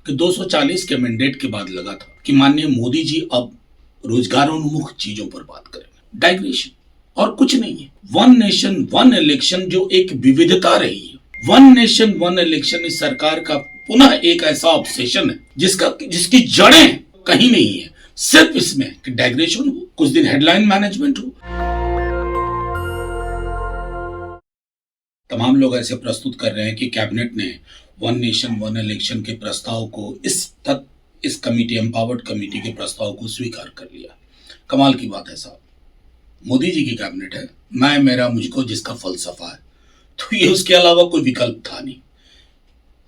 कि 240 के मैंडेट के बाद लगा था कि माननीय मोदी जी अब रोजगारोन्मुख चीजों पर बात करेंगे। डाइग्रेशन और कुछ नहीं है। वन नेशन वन इलेक्शन जो एक विविधता रही है, वन नेशन वन इलेक्शन इस सरकार का पुनः एक ऐसा ऑब्सेशन है जिसकी जड़ें कहीं नहीं है, सिर्फ इसमें कि डाइग्रेशन हो, कुछ दिन हेडलाइन मैनेजमेंट हो। तमाम लोग ऐसे प्रस्तुत कर रहे हैं कि कैबिनेट ने वन नेशन वन इलेक्शन के प्रस्ताव को इस कमिटी, एम्पावर्ड कमिटी के प्रस्ताव को स्वीकार कर लिया। कमाल की बात है साहब, मोदी जी की कैबिनेट है, मैं मेरा मुझको जिसका फलसफा है, तो ये उसके अलावा कोई विकल्प था नहीं।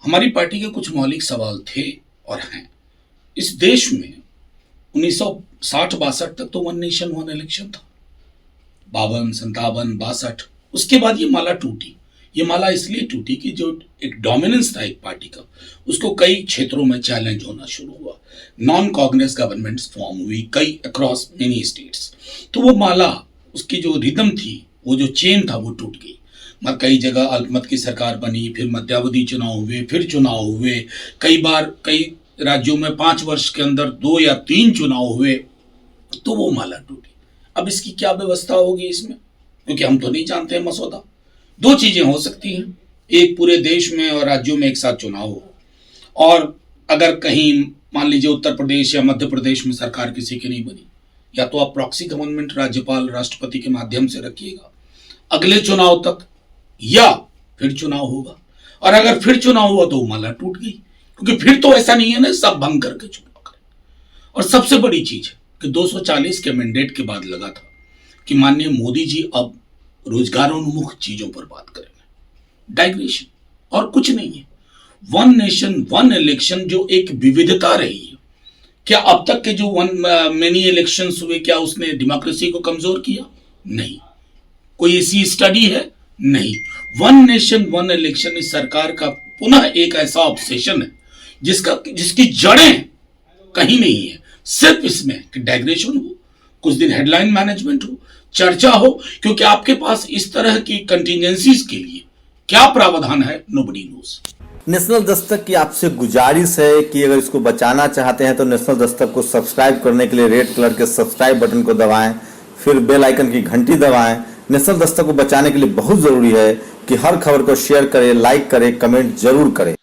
हमारी पार्टी के कुछ मौलिक सवाल थे और हैं। इस देश में 1960-62 तक तो वन नेशन वन इलेक्शन था, 52, 57, 62, उसके बाद ये माला टूटी। ये माला इसलिए टूटी कि जो एक डोमिनेंस था एक पार्टी का, उसको कई क्षेत्रों में चैलेंज होना शुरू हुआ। नॉन कांग्रेस गवर्नमेंट्स फॉर्म हुई कई अक्रॉस मेनी स्टेट्स, तो वो माला, उसकी जो रिदम थी, वो जो चेन था, वो टूट गई। कई जगह अल्पमत की सरकार बनी, फिर मध्यावधि चुनाव हुए, फिर चुनाव हुए, कई बार कई राज्यों में 5 वर्ष के अंदर 2 या 3 चुनाव हुए, तो वो माला टूटी। अब इसकी क्या व्यवस्था होगी इसमें, क्योंकि हम तो नहीं जानते हैं मसौदा। 2 चीजें हो सकती हैं, एक पूरे देश में और राज्यों में एक साथ चुनाव हो, और अगर कहीं मान लीजिए उत्तर प्रदेश या मध्य प्रदेश में सरकार किसी की नहीं बनी, या तो आप प्रॉक्सी गवर्नमेंट राज्यपाल राष्ट्रपति के माध्यम से रखिएगा अगले चुनाव तक, या फिर चुनाव होगा। और अगर फिर चुनाव हुआ तो माला टूट गई, क्योंकि फिर तो ऐसा नहीं है ना सब भंग करके चुनाव करें। और सबसे बड़ी चीज है कि 240 के मैंडेट के बाद लगा था कि माननीय मोदी जी अब रोजगारोन्मुख चीजों पर बात करेंगे। डाइग्रेशन और कुछ नहीं है। वन नेशन वन इलेक्शन जो एक विविधता रही है, क्या अब तक के जो मेनी इलेक्शंस हुए, क्या उसने डेमोक्रेसी को कमजोर किया? नहीं। कोई ऐसी स्टडी है? नहीं। वन नेशन वन इलेक्शन इस सरकार का पुनः एक ऐसा ऑब्सेशन है जिसकी जड़ें कहीं नहीं है, सिर्फ इसमें कि डाइग्रेशन हो, कुछ दिन हेडलाइन मैनेजमेंट हो, चर्चा हो, क्योंकि आपके पास इस तरह की कंटिजेंसीज के लिए क्या प्रावधान है, नोबडी नोज। नेशनल दस्तक की आपसे गुजारिश है कि अगर इसको बचाना चाहते हैं तो नेशनल दस्तक को सब्सक्राइब करने के लिए रेड कलर के सब्सक्राइब बटन को दबाएं, फिर बेल आइकन की घंटी दबाएं। नेशनल दस्तक को बचाने के लिए बहुत जरूरी है कि हर खबर को शेयर करें, लाइक करें, कमेंट जरूर करें।